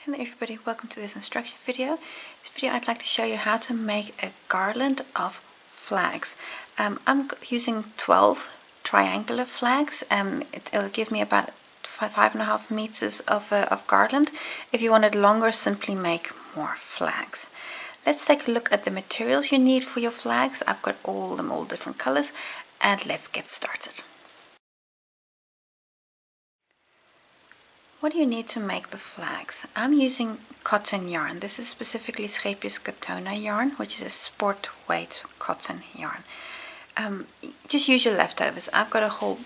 Hello everybody, welcome to this instruction video. This video I'd like to show you how to make a garland of flags. I'm using 12 triangular flags. It'll give me about 5.5 meters of garland. If you want it longer, simply make more flags. Let's take a look at the materials you need for your flags. I've got all different colors, and let's get started. What do you need to make the flags? I'm using cotton yarn. This is specifically Scheepjes Katona yarn, which is a sport weight cotton yarn. Just use your leftovers. I've got a whole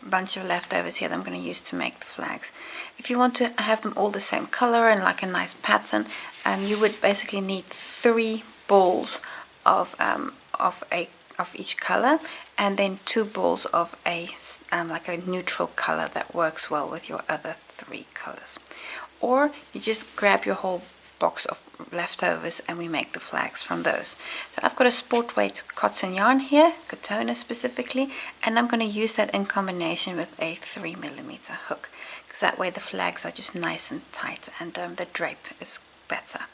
bunch of leftovers here that I'm going to use to make the flags. If you want to have them all the same color and like a nice pattern, you would basically need 3 balls of each color, and then 2 balls of like a neutral color that works well with your other 3 colors. Or you just grab your whole box of leftovers and we make the flags from those. So I've got a sport weight cotton yarn here, Katona specifically, and I'm going to use that in combination with a 3mm hook, because that way the flags are just nice and tight and the drape is better.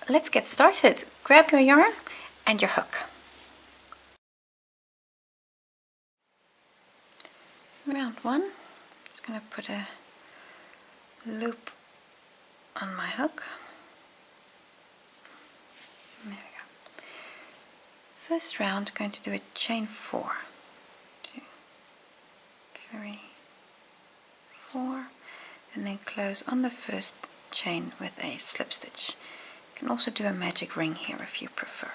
Let's get started. Grab your yarn and your hook. Round 1, I'm just going to put a loop on my hook. There we go. First round, going to do a chain 4. 2, 3, 4, and then close on the first chain with a slip stitch. You can also do a magic ring here if you prefer.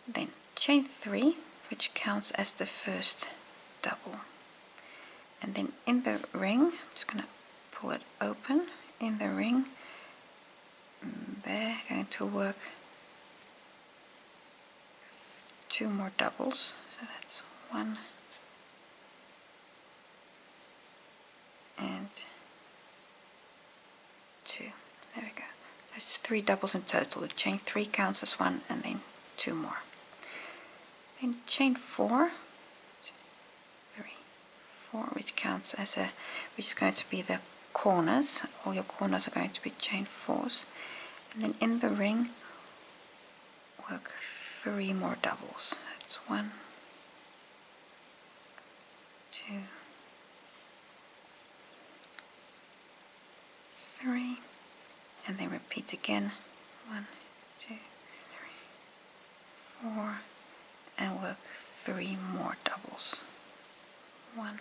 Then chain 3, which counts as the first double, and then in the ring, I'm just going to pull it open. In the ring, there, going to work 2 more doubles, so that's 1 and 2. There we go. That's 3 doubles in total. The chain 3 counts as 1, and then 2 more. Then chain 4, 4, which counts as which is going to be the corners. All your corners are going to be chain 4s, and then in the ring work 3 more doubles. That's 1, 2, 3, and then repeat again. 1, 2, 3, 4, and work 3 more doubles. 1,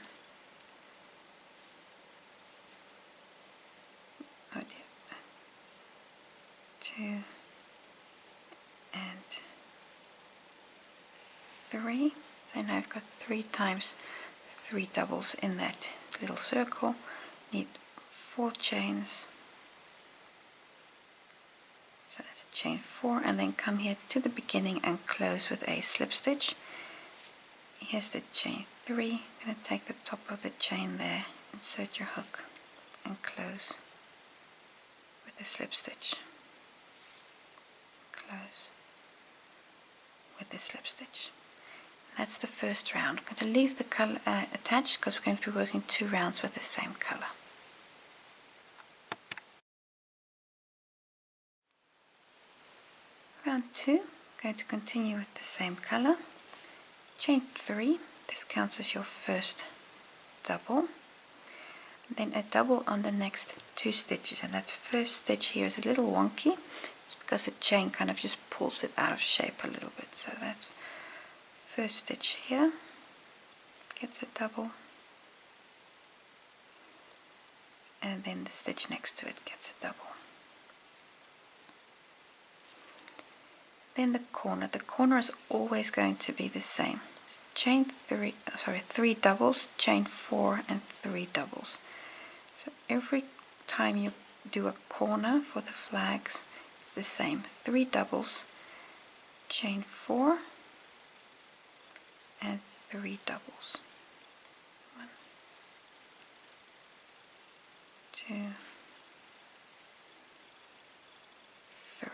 oh dear, 2, and 3. So now I've got 3 times 3 doubles in that little circle. Need 4 chains. So that's a chain 4, and then come here to the beginning and close with a slip stitch. Here's the chain 3. I'm going to take the top of the chain there, insert your hook, and close with a slip stitch. Close with the slip stitch. That's the first round. I'm going to leave the color attached because we're going to be working 2 rounds with the same color. Round 2, I'm going to continue with the same color. Chain 3, this counts as your first double. Then a double on the next 2 stitches, and that first stitch here is a little wonky because the chain kind of just pulls it out of shape a little bit. So that first stitch here gets a double, and then the stitch next to it gets a double. Then the corner is always going to be the same. It's chain 3, 3 doubles, chain 4, and 3 doubles. So every time you do a corner for the flags, it's the same. 3 doubles, chain 4, and 3 doubles. 1, 2, 3.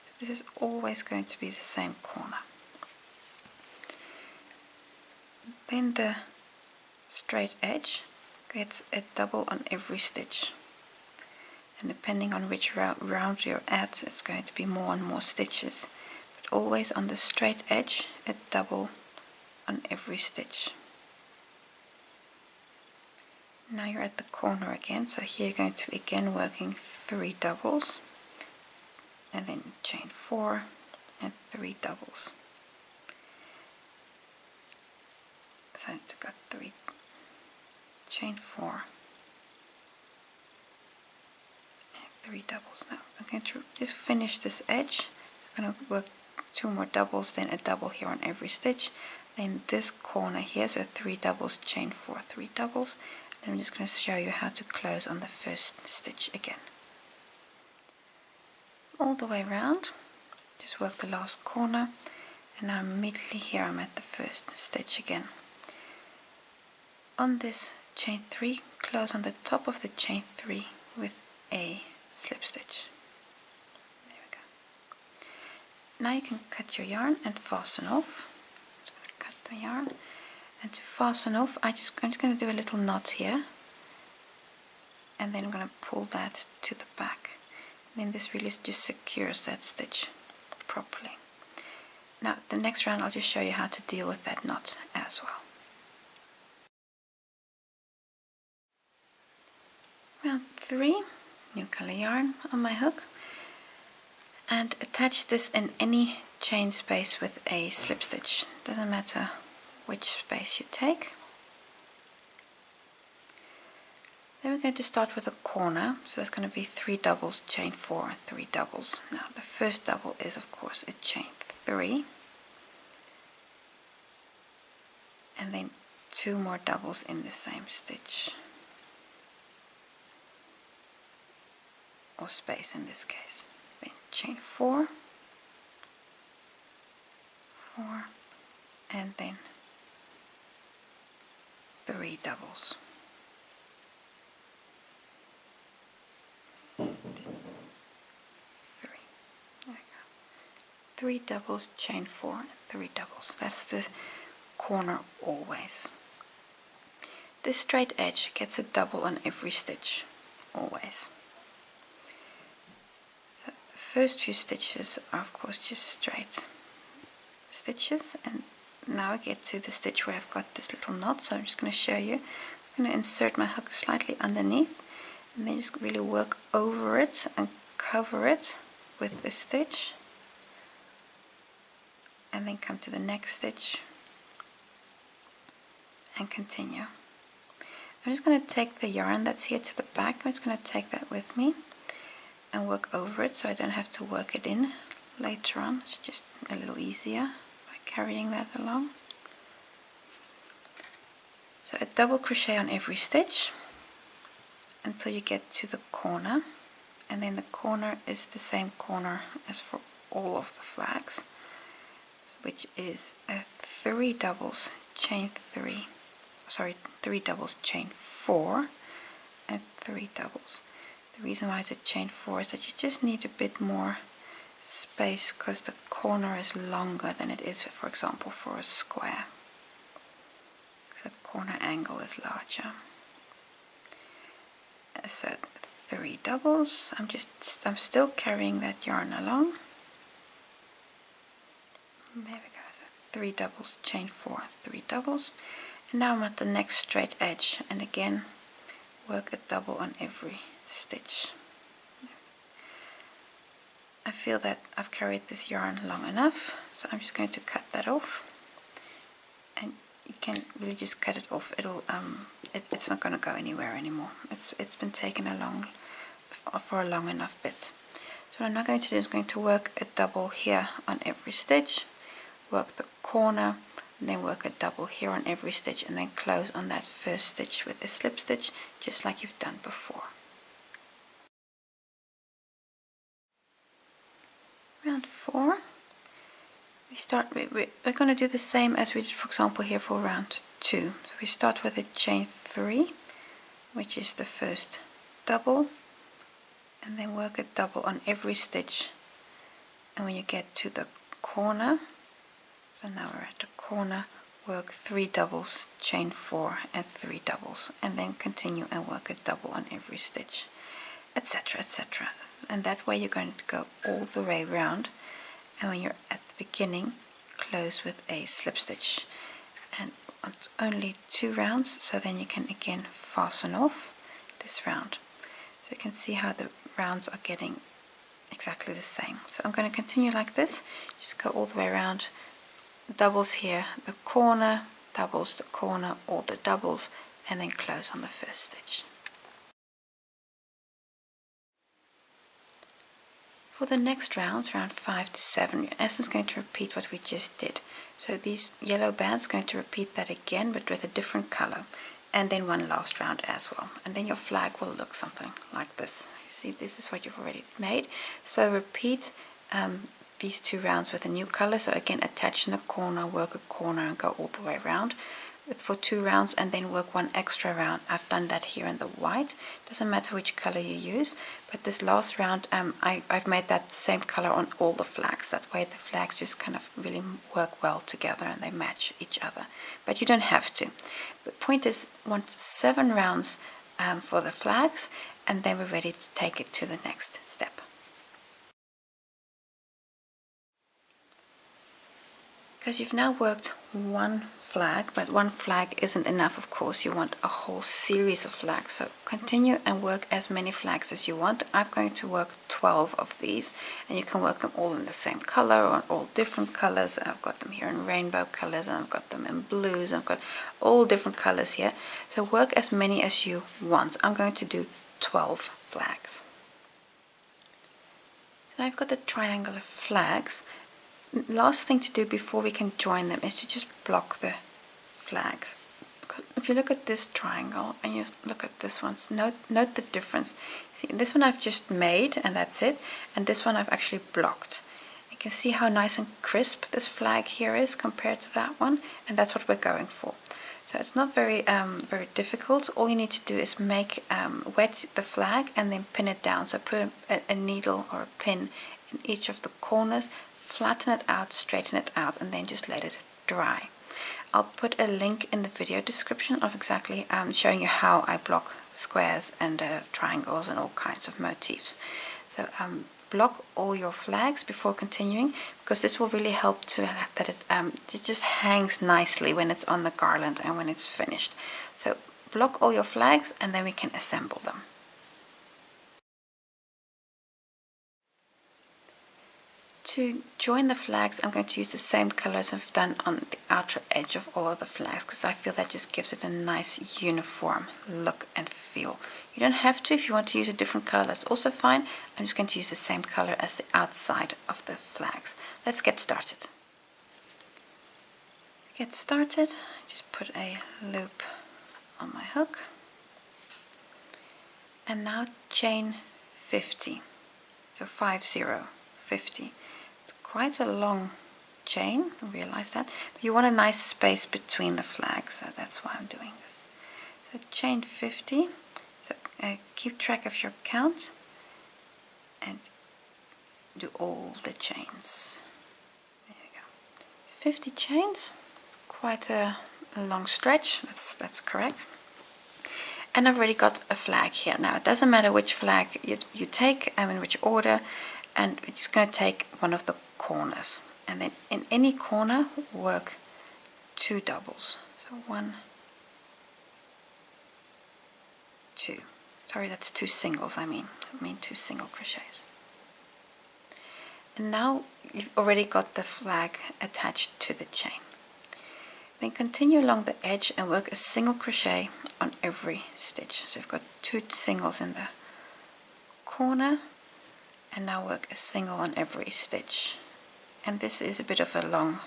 So this is always going to be the same corner. Then the straight edge gets a double on every stitch. and depending on which round you're at, it's going to be more and more stitches, but always on the straight edge, a double on every stitch. Now you're at the corner again, so here you're going to be again working 3 doubles, and then chain 4 and 3 doubles. So I've got 3, chain 4 and 3 doubles. Now I'm going to just finish this edge. I'm going to work 2 more doubles, then a double here on every stitch. Then this corner here, so 3 doubles, chain 4, 3 doubles. Then I'm just going to show you how to close on the first stitch again. All the way around, just work the last corner, and now immediately here I'm at the first stitch again. On this chain 3, close on the top of the chain 3 with a slip stitch. There we go. Now you can cut your yarn and fasten off. I'm just going to cut the yarn, and to fasten off I'm just going to do a little knot here, and then I'm going to pull that to the back. And then this really just secures that stitch properly. Now the next round I'll just show you how to deal with that knot as well. Round 3, new color yarn on my hook, and attach this in any chain space with a slip stitch. Doesn't matter which space you take. Then we're going to start with a corner, so that's going to be 3 doubles, chain 4 and 3 doubles. Now the first double is of course a chain 3, and then 2 more doubles in the same stitch, or space in this case. Then chain 4, 4, and then 3 doubles. 3. There we go. 3 doubles, chain 4, and 3 doubles. That's the corner always. This straight edge gets a double on every stitch, always. So the first few stitches are of course just straight stitches, and now I get to the stitch where I've got this little knot, so I'm just going to show you. I'm going to insert my hook slightly underneath, and then just really work over it and cover it with the stitch, and then come to the next stitch and continue. I'm just going to take the yarn that's here to the back, I'm just going to take that with me and work over it so I don't have to work it in later on. It's just a little easier by carrying that along. So a double crochet on every stitch until you get to the corner, and then the corner is the same corner as for all of the flags, which is a 3 doubles, chain 3, sorry, 3 doubles, chain 4 and 3 doubles. The reason why it's a chain 4 is that you just need a bit more space because the corner is longer than it is, for example, for a square. So the corner angle is larger. So 3 doubles. I'm still carrying that yarn along. There we go. So 3 doubles, chain 4, 3 doubles, and now I'm at the next straight edge, and again work a double on every stitch. I feel that I've carried this yarn long enough, so I'm just going to cut that off, and you can really just cut it off. It's not going to go anywhere anymore. It's been taken along for a long enough bit. So what I'm now going to do is going to work a double here on every stitch, work the corner, and then work a double here on every stitch, and then close on that first stitch with a slip stitch, just like you've done before. Round 4, we're going to do the same as we did, for example, here for round 2. So we start with a chain 3, which is the first double, and then work a double on every stitch, and when you get to the corner, so now we're at the corner, work 3 doubles, chain 4 and 3 doubles, and then continue and work a double on every stitch. etc., etc. And that way you're going to go all the way around, and when you're at the beginning, close with a slip stitch. And it's only 2 rounds, so then you can again fasten off this round. So you can see how the rounds are getting exactly the same. So I'm going to continue like this, just go all the way around, doubles here, the corner, doubles the corner, all the doubles, and then close on the first stitch. For the next rounds, round 5 to 7, you're in essence going to repeat what we just did. So these yellow bands are going to repeat that again, but with a different color, and then one last round as well. And then your flag will look something like this. You see, this is what you've already made. So repeat these 2 rounds with a new color. So again, attach in the corner, work a corner, and go all the way around for 2 rounds, and then work 1 extra round. I've done that here in the white. Doesn't matter which color you use, but this last round I've made that same color on all the flags. That way the flags just kind of really work well together and they match each other, but you don't have to. The point is, want 7 rounds for the flags, and then we're ready to take it to the next step. Because you've now worked 1 flag, but 1 flag isn't enough, of course. You want a whole series of flags. So continue and work as many flags as you want. I'm going to work 12 of these, and you can work them all in the same color or all different colors. I've got them here in rainbow colors, and I've got them in blues. I've got all different colors here. So work as many as you want. I'm going to do 12 flags. So I've got the triangular flags. Last thing to do before we can join them is to just block the flags. Because if you look at this triangle and you look at this one, note the difference. See, this one I've just made and that's it, and this one I've actually blocked. You can see how nice and crisp this flag here is compared to that one, and that's what we're going for. So it's not very difficult. All you need to do is wet the flag and then pin it down. So put a needle or a pin in each of the corners, flatten it out, straighten it out, and then just let it dry. I'll put a link in the video description of exactly showing you how I block squares and triangles and all kinds of motifs. So block all your flags before continuing, because this will really help that it just hangs nicely when it's on the garland and when it's finished. So block all your flags and then we can assemble them. To join the flags, I'm going to use the same colors I've done on the outer edge of all of the flags, because I feel that just gives it a nice uniform look and feel. You don't have to. If you want to use a different color, that's also fine. I'm just going to use the same color as the outside of the flags. Let's get started. To get started, just put a loop on my hook, and now chain 50. So 50. Quite a long chain, I realize that, but you want a nice space between the flags, so that's why I'm doing this. So chain 50, so keep track of your count and do all the chains. There you go. It's 50 chains. It's quite a long stretch, that's correct. And I've already got a flag here. Now it doesn't matter which flag you take, in which order, and we're just going to take one of the corners, and then in any corner work 2 doubles. So 1, 2. Sorry, that's 2 singles. I mean 2 single crochets. And now you've already got the flag attached to the chain. Then continue along the edge and work a single crochet on every stitch. So you've got 2 singles in the corner, and now work a single on every stitch. And this is a bit of a long,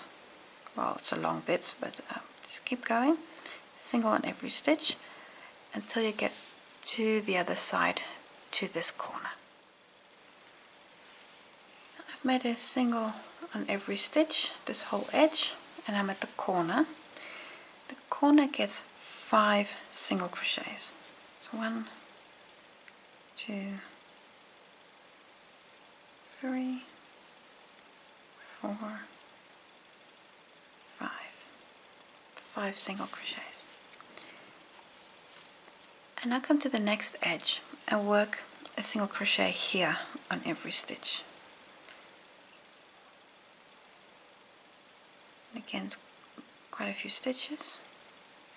well, it's a long bit, but just keep going. Single on every stitch until you get to the other side, to this corner. I've made a single on every stitch, this whole edge, and I'm at the corner. The corner gets 5 single crochets. So 1, 2, 3, 4, 5. 5 single crochets. And now come to the next edge and work a single crochet here on every stitch. And again, it's quite a few stitches,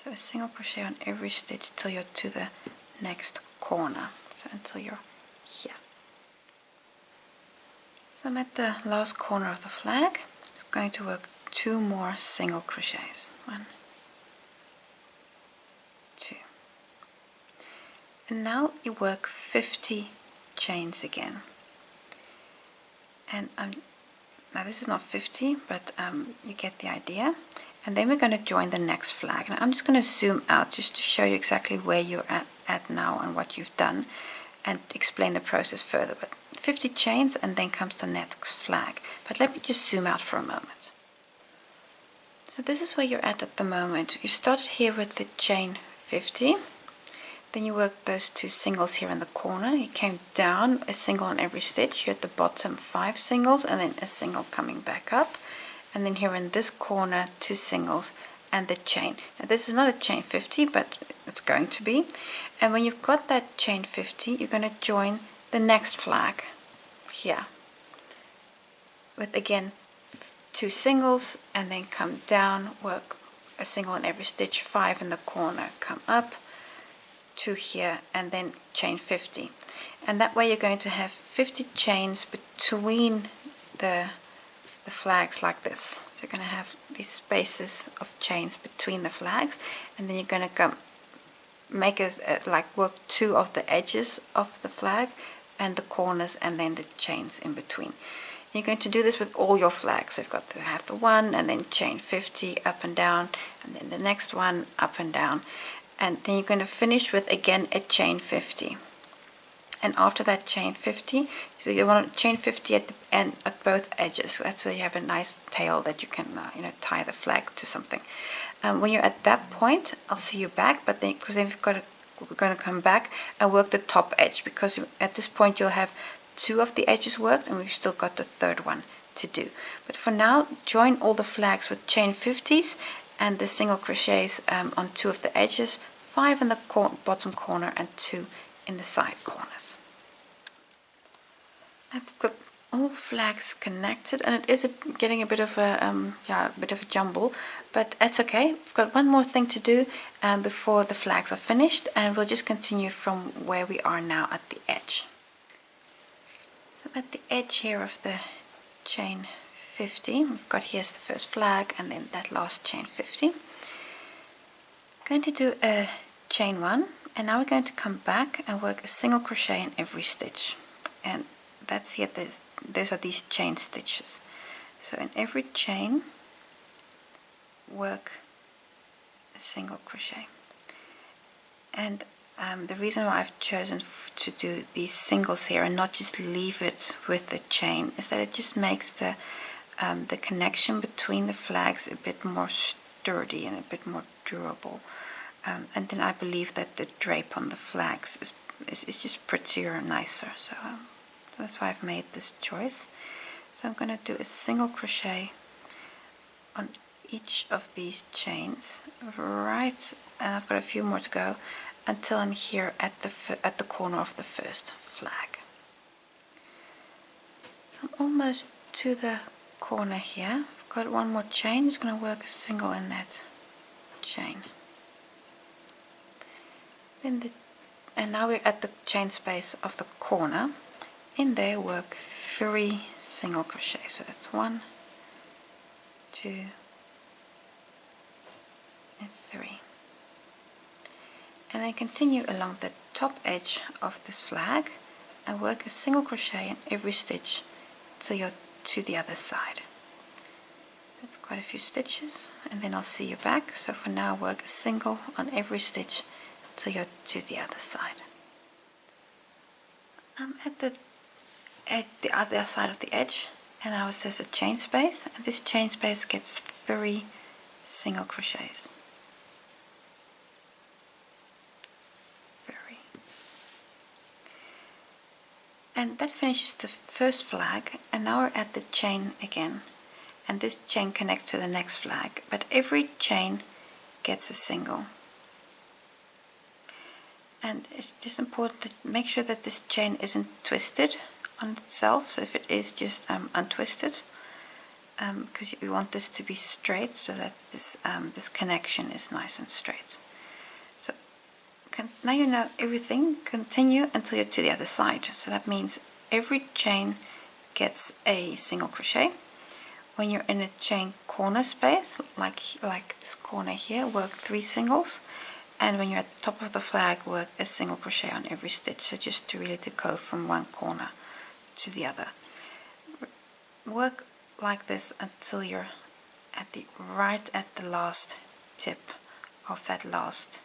so a single crochet on every stitch till you're to the next corner, so until you're here. So I'm at the last corner of the flag. It's going to work 2 more single crochets. 1, 2. And now you work 50 chains again. And now this is not 50, but you get the idea. And then we're going to join the next flag. Now I'm just going to zoom out just to show you exactly where you're at now and what you've done, and explain the process further. But 50 chains and then comes the next flag. But let me just zoom out for a moment. So this is where you're at the moment. You started here with the chain 50. Then you worked those 2 singles here in the corner. You came down a single on every stitch. You're at the bottom 5 singles and then a single coming back up. And then here in this corner 2 singles and the chain. Now this is not a chain 50, but it's going to be. And when you've got that chain 50, you're going to join the next flag here with again 2 singles and then come down, work a single in every stitch, 5 in the corner, come up, 2 here, and then chain 50. And that way you're going to have 50 chains between the flags like this. So you're going to have these spaces of chains between the flags, and then you're going to come make like work 2 of the edges of the flag and the corners and then the chains in between. You're going to do this with all your flags. So you've got to have the 1 and then chain 50 up and down, and then the next one up and down, and then you're going to finish with again a chain 50. And after that chain 50, so you want to chain 50 at the end at both edges. That's so you have a nice tail that you can tie the flag to something. When you're at that point, I'll see you back. But then, because then we're going to come back and work the top edge, because at this point you'll have 2 of the edges worked, and we've still got the 3rd one to do. But for now, join all the flags with chain 50s and the single crochets on 2 of the edges, 5 in the bottom corner and 2 in the side corners. I've got all flags connected, and it is getting a bit of a jumble, but that's okay. We've got one more thing to do before the flags are finished, and we'll just continue from where we are now at the edge. So at the edge here of the chain 50, we've got here's the first flag and then that last chain 50. I'm going to do a chain 1, and now we're going to come back and work a single crochet in every stitch, and that's here. Those are these chain stitches. So in every chain work a single crochet, and the reason why I've chosen to do these singles here and not just leave it with the chain is that it just makes the connection between the flags a bit more sturdy and a bit more durable. And then I believe that the drape on the flags is just prettier and nicer. So that's why I've made this choice. So I'm going to do a single crochet on each of these chains, right, and I've got a few more to go until I'm here at the corner of the first flag. I'm almost to the corner here. I've got one more chain. Just going to work a single in that chain. And now we're at the chain space of the corner. In there work 3 single crochets. So that's 1, 2, and 3. And then continue along the top edge of this flag and work a single crochet in every stitch till you're to the other side. That's quite a few stitches, and then I'll see you back. So for now, work a single on every stitch till you're to the other side. I'm at the other side of the edge, and now there's a chain space, and this chain space gets 3 single crochets. 3. And that finishes the first flag, and now we're at the chain again, and this chain connects to the next flag, but every chain gets a single. And it's just important to make sure that this chain isn't twisted on itself. So if it is, just untwist it, because you want this to be straight, so that this this connection is nice and straight. So now you know everything. Continue until you're to the other side. So that means every chain gets a single crochet. When you're in a chain corner space, like this corner here, work 3 singles. And when you're at the top of the flag, work a single crochet on every stitch. So just to really go from one corner to the other. Work like this until you're at right at the last tip of that last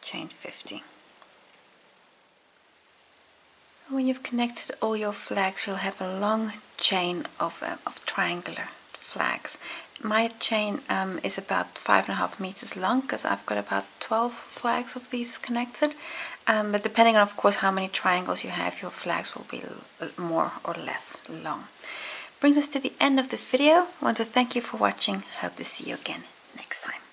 chain 50. When you've connected all your flags, you'll have a long chain of triangular flags. My chain is about 5.5 meters long, because I've got about 12 flags of these connected. But depending on, of course, how many triangles you have, your flags will be more or less long. Brings us to the end of this video. I want to thank you for watching. Hope to see you again next time.